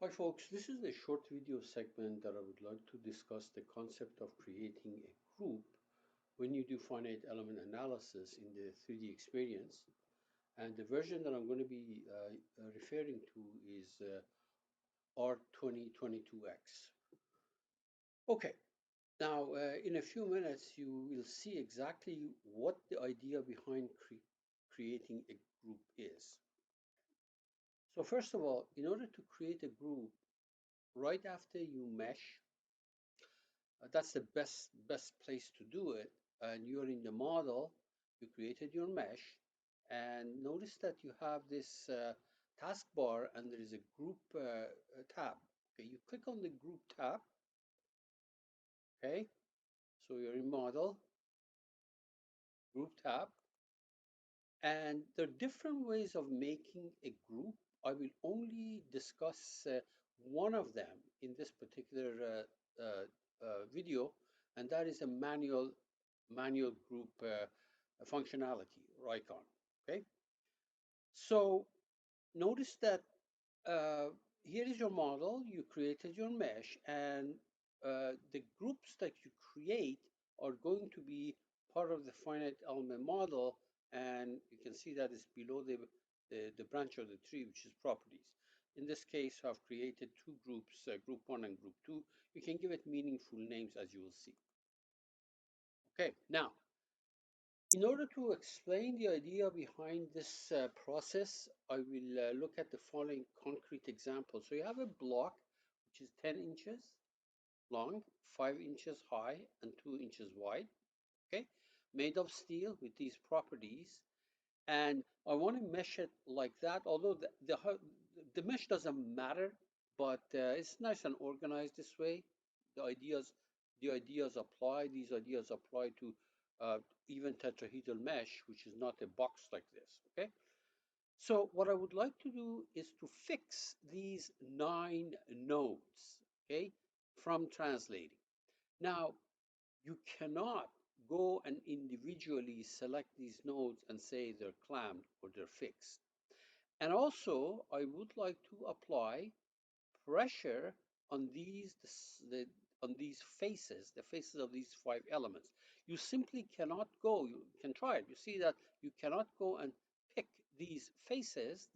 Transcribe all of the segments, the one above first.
Hi folks, this is a short video segment that I would like to discuss the concept of creating a group when you do finite element analysis in the 3D experience. And the version that I'm going to be referring to is R2022X. Okay, now in a few minutes you will see exactly what the idea behind creating a group is. So first of all, in order to create a group, right after you mesh, that's the best place to do it. And you're in the model, you created your mesh, and notice that you have this taskbar and there is a group tab. Okay, you click on the group tab. Okay, so you're in model, group tab, and there are different ways of making a group. I will only discuss one of them in this particular video, and that is a manual group functionality or icon. Okay, so notice that here is your model. You created your mesh, and the groups that you create are going to be part of the finite element model, and you can see that it's below the branch of the tree, which is properties. In this case, I've created two groups, group 1 and group 2. You can give it meaningful names, as you will see. Okay, now, in order to explain the idea behind this process, I will look at the following concrete example. So you have a block which is 10 inches long, 5 inches high, and 2 inches wide, okay, made of steel with these properties. And I want to mesh it like that, although the mesh doesn't matter, but it's nice and organized this way. The ideas, the ideas apply. These ideas apply to even tetrahedral mesh, which is not a box like this. Okay. So what I would like to do is to fix these 9 nodes. Okay, from translating. Now you cannot go and individually select these nodes and say they're clamped or they're fixed. And also, I would like to apply pressure on these faces, the faces of these 5 elements. You simply cannot go, you can try it. You see that you cannot go and pick these faces,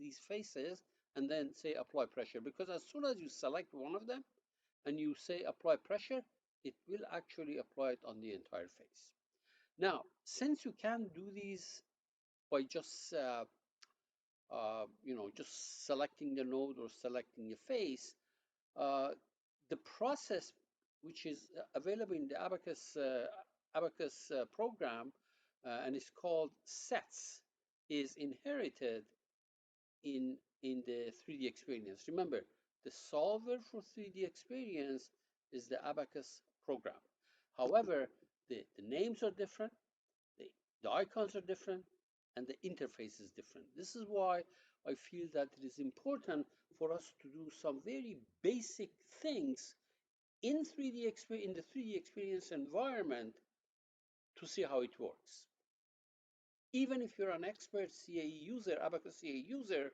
and then say apply pressure, because as soon as you select one of them and you say apply pressure, it will actually apply it on the entire face. Now, since you can do these by just just selecting the node or selecting the face, uh, the process which is available in the Abacus program and is called sets is inherited in the 3D experience. Remember, the solver for 3D experience is the Abacus program. However, the names are different, the, the icons are different, and the interface is different. This is why I feel that it is important for us to do some very basic things in in the 3D experience environment to see how it works. Even if you're an expert CAE user, Abacus CAE user,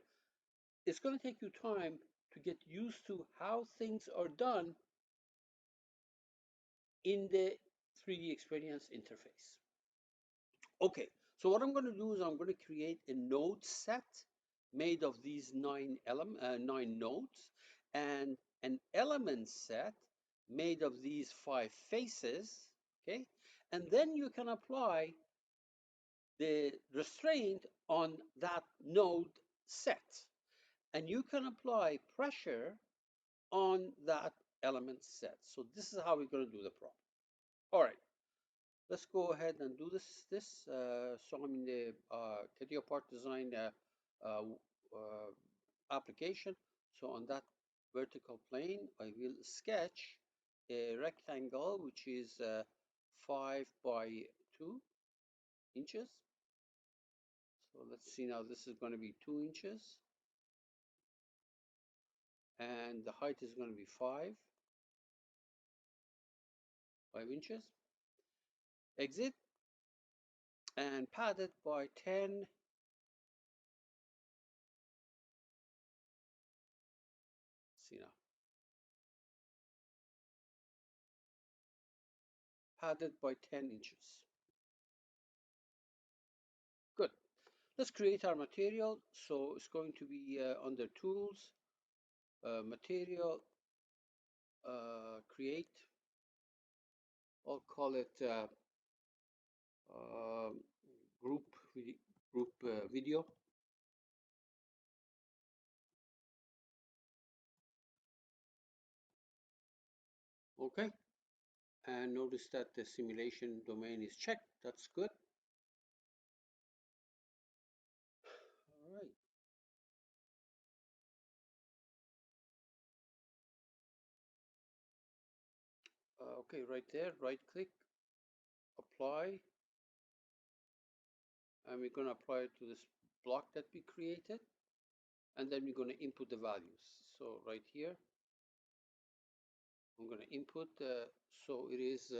it's going to take you time to get used to how things are done in the 3D experience interface. Okay, so what I'm going to do is I'm going to create a node set made of these 9 nodes, and an element set made of these 5 faces, okay? And then you can apply the restraint on that node set, and you can apply pressure on that element set. So this is how we're going to do the problem. All right, let's go ahead and do this. So I'm in the CATIA part design uh, application. So on that vertical plane, I will sketch a rectangle which is 5 by 2 inches. So let's see now, this is going to be 2 inches, and the height is going to be 5 inches. Exit, and padded by 10. See now, padded by 10 inches. Good. Let's create our material. So it's going to be under Tools, Material, Create. I'll call it um, Group Video. Okay. And notice that the simulation domain is checked. That's good. All right. Okay, right there, right click, apply, and we're going to apply it to this block that we created, and then we're going to input the values. So right here, I'm going to input, so it is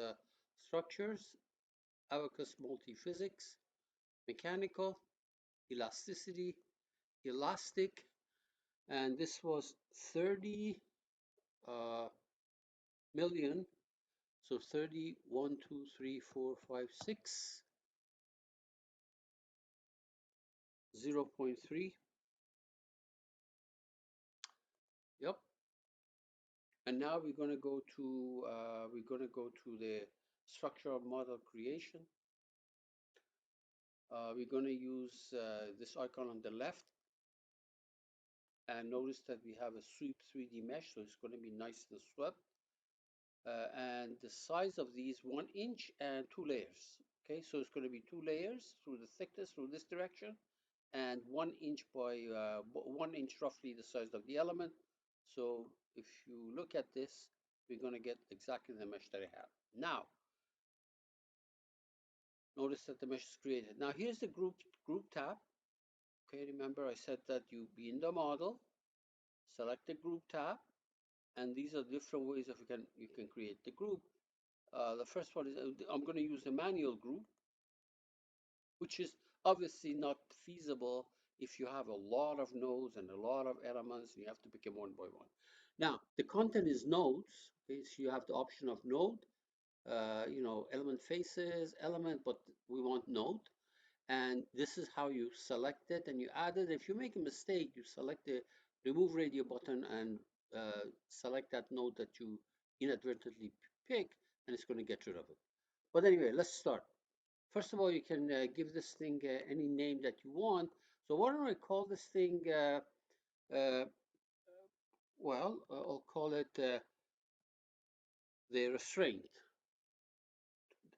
structures, abacus multiphysics, mechanical, elasticity, elastic, and this was 30 uh, million. So 30, 1, 2, 3, 4, 5, 6, 0.3. Yep. And now we're going to go to the structural model creation. We're going to use this icon on the left, and notice that we have a sweep 3D mesh, so it's going to be nice and swept. And the size of these 1 inch and 2 layers. Okay, so it's going to be 2 layers through the thickness through this direction, and 1 inch by 1 inch roughly the size of the element. So if you look at this, we're going to get exactly the mesh that I have. Now, notice that the mesh is created. Now here's the group tab. Okay, remember I said that you be in the model, select the group tab, and these are different ways of you can create the group. The first one is I'm going to use the manual group, which is obviously not feasible if you have a lot of nodes and a lot of elements, and you have to pick them one by one. Now, the content is nodes, okay, so you have the option of node, element faces, element, but we want node. And this is how you select it and you add it. If you make a mistake, you select the remove radio button and select that node that you inadvertently pick, and it's going to get rid of it. But anyway, let's start. First of all, you can give this thing any name that you want. So why don't I call this thing, I'll call it the restraint,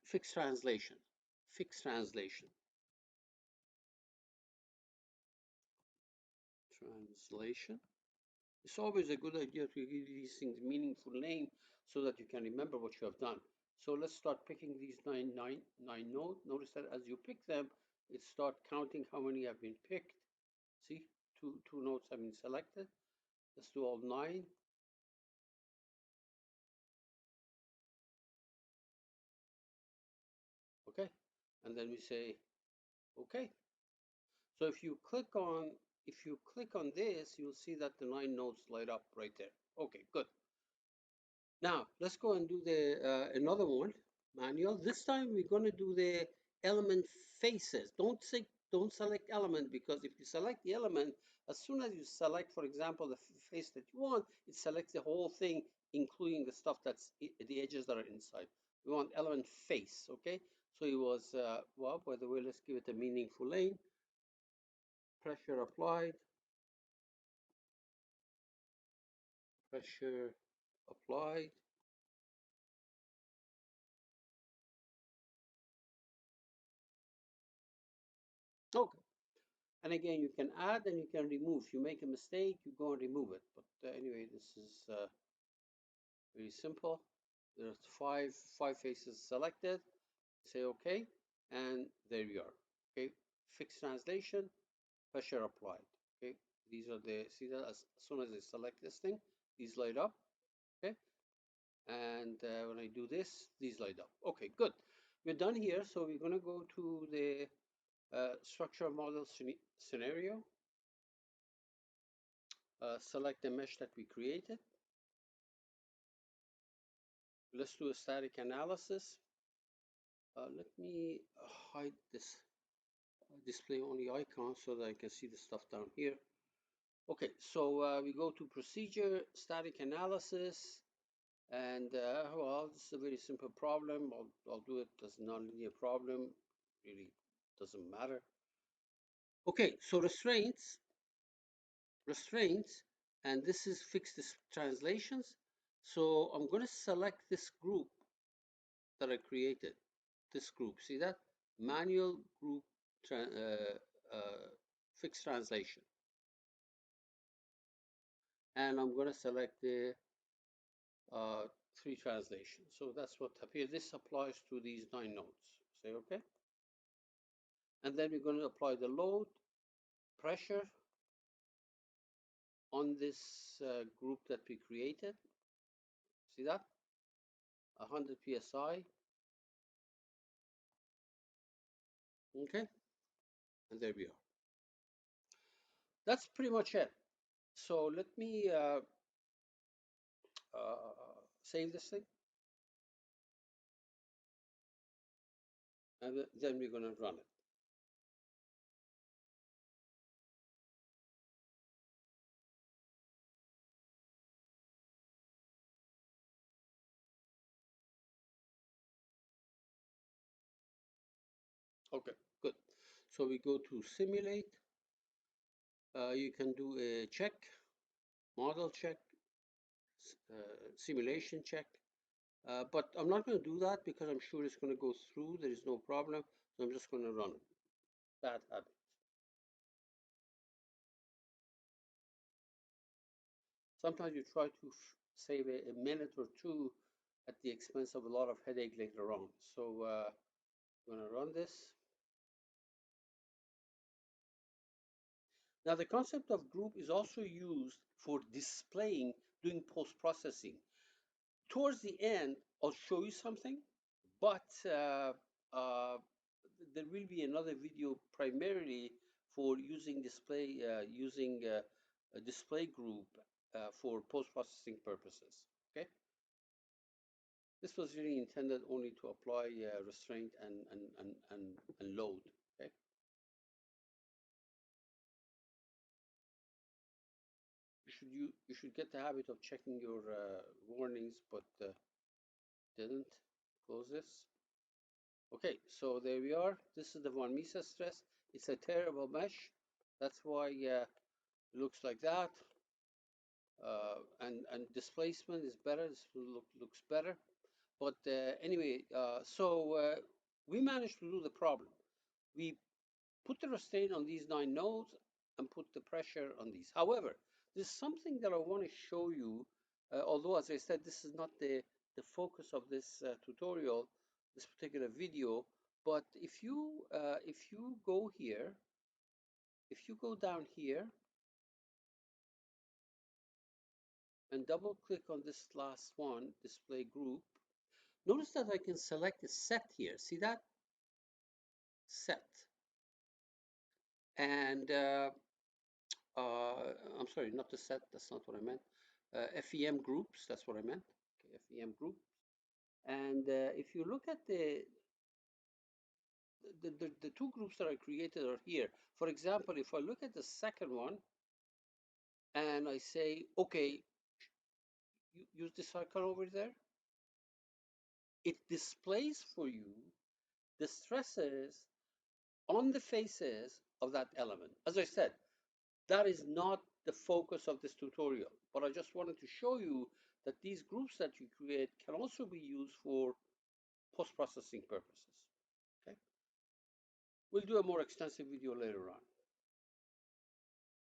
fixed translation, fixed translation, translation. It's always a good idea to give these things meaningful name so that you can remember what you have done. So let's start picking these nine nodes. Notice that as you pick them, it start counting how many have been picked. See, two nodes have been selected. Let's do all 9. Okay, and then we say okay. So if you click on this, you'll see that the 9 nodes light up right there. Okay, good. Now let's go and do the another one, manual. This time we're going to do the element faces. Don't select element, because if you select the element, as soon as you select, for example, the face that you want, it selects the whole thing, including the stuff that's the edges that are inside. We want element face, okay? So it was well, by the way, let's give it a meaningful name. Pressure applied. Pressure applied. Okay. And again, you can add and you can remove. If you make a mistake, you go and remove it. But anyway, this is very simple. There's five faces selected. Say OK, and there we are. Okay, fixed translation, pressure applied. Okay, these are the, see that as soon as I select this thing, these light up. Okay, and when I do this, these light up. Okay, good. We're done here, so we're going to go to the structure model scenario. Select the mesh that we created. Let's do a static analysis. Let me hide this display only icon so that I can see the stuff down here. Okay, so we go to procedure, static analysis, and well, this is a very simple problem. I'll do it as a nonlinear problem. Really doesn't matter. Okay, so restraints, and this is fixed translations. So I'm going to select this group that I created. This group, see that? Manual group fixed translation. And I'm going to select the three translations. So that's what appears. This applies to these 9 nodes. Say okay. And then we're going to apply the load pressure on this group that we created. See that? 100 psi. Okay. And there we are. That's pretty much it. So let me save this thing. And then we're going to run it. Okay, good. So we go to simulate. You can do a check, model check, simulation check. But I'm not going to do that because I'm sure it's going to go through. There is no problem. So I'm just going to run it. Bad habit. Sometimes you try to save a minute or two at the expense of a lot of headache later on. So I'm going to run this. Now the concept of group is also used for displaying, doing post-processing. Towards the end, I'll show you something, but there will be another video primarily for using a display group for post-processing purposes. Okay, this was really intended only to apply restraint and load. Okay, you should get the habit of checking your warnings, but didn't close this. Okay, so there we are. This is the von Mises stress. It's a terrible mesh. That's why it looks like that. And displacement is better. This looks better. But anyway, we managed to do the problem. We put the restraint on these 9 nodes and put the pressure on these. However, there's something that I want to show you, although as I said, this is not the focus of this tutorial, this particular video, but if you go here, if you go down here and double click on this last one, display group, notice that I can select a set here. See that? Set. And I'm sorry, not the set, that's not what I meant. FEM groups, that's what I meant. Okay, FEM group. And if you look at the two groups that I created are here. For example, if I look at the second one and I say, okay, use this icon over there, it displays for you the stresses on the faces of that element. As I said, that is not the focus of this tutorial, but I just wanted to show you that these groups that you create can also be used for post-processing purposes. Okay, we'll do a more extensive video later on.